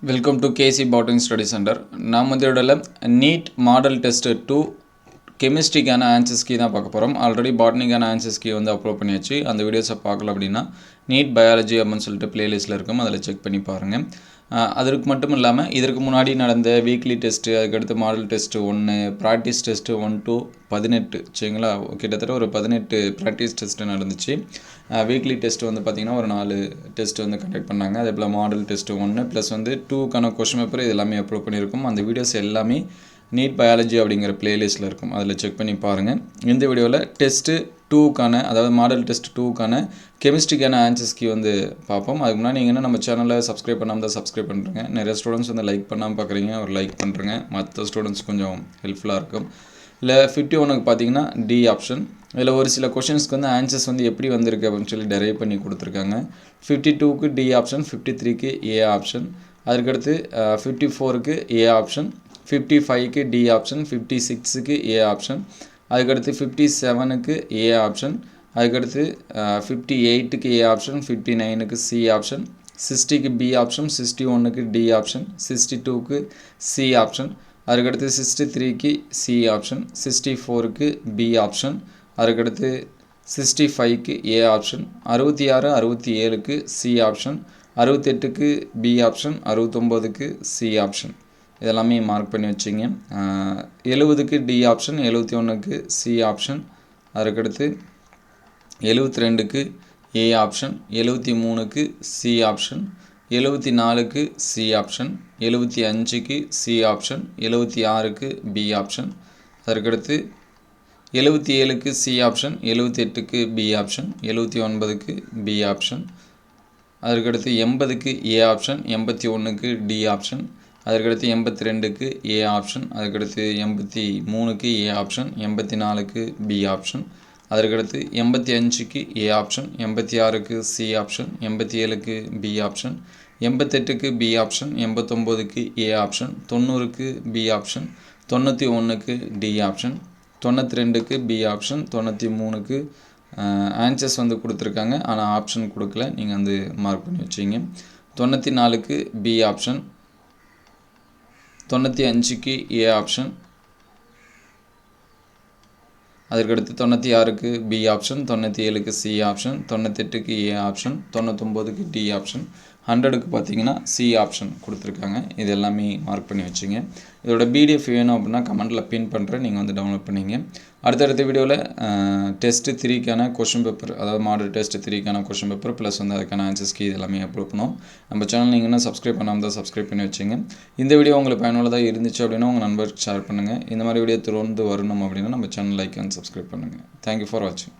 Welcome to KC botany study centre. நாம் இதோட NEET model test 2 கெமிஸ்ட்ரிக்கான ஆன்சர்ஸ் கீ தான் பார்க்க போகிறோம். ஆல்ரெடி பாட்னிக்கான ஆன்சர்ஸ் கீ வந்து அப்லோட் பண்ணியாச்சு. அந்த வீடியோஸை பார்க்கல அப்படின்னா நீட் பயாலஜி அப்படின்னு சொல்லிட்டு பிளேலிஸ்ட்டில் இருக்கும், அதில் செக் பண்ணி பாருங்கள். அதற்கு மட்டும் இல்லாமல் இதற்கு முன்னாடி நடந்த வீக்லி டெஸ்ட்டு, அதுக்கடுத்து model test 1, practice test 1 to 18 சரிங்களா, கிட்டத்தட்ட ஒரு 18 ப்ராக்டிஸ் டெஸ்ட்டு நடந்துச்சு. வீக்லி டெஸ்ட்டு வந்து பார்த்திங்கன்னா ஒரு 4 டெஸ்ட்டு வந்து கண்டக்ட் பண்ணாங்க. அதே போல் மாடல் டெஸ்ட்டு 1 ப்ளஸ் வந்து 2க்கான கொஸ்டின் பேப்பர் இது எல்லாமே அப்லோட் பண்ணியிருக்கும். அந்த வீடியோஸ் எல்லாமே நீட் பயாலஜி அப்படிங்கிற பிளேலிஸ்ட்டில் இருக்கும், அதில் செக் பண்ணி பாருங்கள். இந்த வீடியோவில் டெஸ்ட்டு 2க்கான, அதாவது மாடல் டெஸ்ட் 2க்கான கெமிஸ்ட்ரிக்கான ஆன்சர்ஸ் கீ வந்து பார்ப்போம். அதுக்கு முன்னாடி நீங்கள் என்ன நம்ம சேனலில் சப்ஸ்கிரைப் பண்ணாமல் தான் சப்ஸ்கிரைப் பண்ணுறேங்க. நிறைய ஸ்டூடெண்ட்ஸ் வந்து லைக் பண்ணாமல் பார்க்குறீங்க, ஒரு லைக் பண்ணுறேங்க, மற்ற ஸ்டூடெண்ட்ஸ் கொஞ்சம் ஹெல்ப்ஃபுல்லாக இருக்கும். இல்லை 51க்கு பார்த்தீங்கன்னா டி ஆப்ஷன். இதில் ஒரு சில கொஷின்ஸ்க்கு வந்து ஆன்சர்ஸ் வந்து எப்படி வந்திருக்கு அப்படின்னு சொல்லி டெரைவ் பண்ணி கொடுத்துருக்காங்க. 52க்கு டி ஆப்ஷன், 53க்கு ஏ ஆப்ஷன், அதுக்கடுத்து 54க்கு ஏ ஆப்ஷன், 55க்கு டி ஆப்ஷன், 56க்கு ஏ ஆப்ஷன், அதுக்கடுத்து 57க்கு ஏ ஆப்ஷன், அதுக்கடுத்து 58க்கு ஏ ஆப்ஷன், 59க்கு சி ஆப்ஷன், 60க்கு பி ஆப்ஷன், 61க்கு டி ஆப்ஷன், 62க்கு சி ஆப்ஷன், அதுக்கடுத்து 63க்கு சி ஆப்ஷன், 64க்கு பி ஆப்ஷன், அதுக்கடுத்து 65க்கு ஏ ஆப்ஷன், 66, 67க்கு சி ஆப்ஷன், 68க்கு பி ஆப்ஷன், 69க்கு சி ஆப்ஷன். இதெல்லாமே மார்க் பண்ணி வச்சிங்க. 70க்கு டி ஆப்ஷன், 71க்கு சி ஆப்ஷன், அதுக்கடுத்து 72க்கு ஏ ஆப்ஷன், 73க்கு சி ஆப்ஷன், 74க்கு சி ஆப்ஷன், 75க்கு சி ஆப்ஷன், 76க்கு பி ஆப்ஷன், அதற்கடுத்து 77க்கு சி ஆப்ஷன், 78க்கு பி ஆப்ஷன், 79க்கு பி ஆப்ஷன், அதற்கடுத்து 80க்கு ஏ ஆப்ஷன், 81க்கு டி ஆப்ஷன், அதற்கடுத்து 82க்கு ஏ ஆப்ஷன், அதுக்கடுத்து 83க்கு ஏ ஆப்ஷன், 84க்கு பி ஆப்ஷன், அதற்கடுத்து 85க்கு ஏ ஆப்ஷன், 86க்கு சி ஆப்ஷன், 87க்கு பி ஆப்ஷன், 88க்கு பி ஆப்ஷன், 89க்கு ஏ ஆப்ஷன், 90க்கு பி ஆப்ஷன், 91க்கு டி ஆப்ஷன், 92க்கு பி ஆப்ஷன், 93க்கு ஆன்சர்ஸ் வந்து கொடுத்துருக்காங்க, ஆனால் ஆப்ஷன் கொடுக்கல, நீங்கள் வந்து மார்க் பண்ணி வச்சிங்க. 94க்கு பி ஆப்ஷன், 95க்கு ஏ ஆப்ஷன், அதற்கடுத்து 96க்கு பி ஆப்ஷன், 97க்கு சி ஆப்ஷன், 98க்கு ஏ ஆப்ஷன், 99க்கு டி ஆப்ஷன், 100க்கு பார்த்தீங்கன்னா சி ஆப்ஷன் கொடுத்துருக்காங்க. இது எல்லாமே மார்க் பண்ணி வச்சுங்க. இதோட பிடிஎஃப் வேணும் அப்படின்னா கமெண்ட்டில் பின் பண்ணுறேன், நீங்கள் வந்து டவுன்லோட் பண்ணிங்க. அடுத்தடுத்த வீடியோவில் டெஸ்ட்டு 3க்கான கொஷின் பேப்பர், அதாவது மாடல் டெஸ்ட் 3க்கான கொஷின் பேப்பர் ப்ளஸ் வந்து அதுக்கான ஆன்சர்ஸ் கீ இது எல்லாமே அப்லோட் பண்ணுவோம். நம்ம சேனல் நீங்கள் என்ன சப்ஸ்கிரைப் பண்ணாமல் தான் சப்ஸ்கிரைப் பண்ணி வச்சுங்க. இந்த வீடியோ உங்களுக்கு பயனுள்ளதாக இருந்துச்சு அப்படின்னா உங்கள் நண்பருக்கு ஷேர் பண்ணுங்கள். இந்த மாதிரி வீடியோ தொடர்ந்து வரணும் அப்படின்னா நம்ம சேனல் லைக் அண்ட் சப்ஸ்கிரைப் பண்ணுங்கள். தேங்க்யூ ஃபார் வாட்சிங்.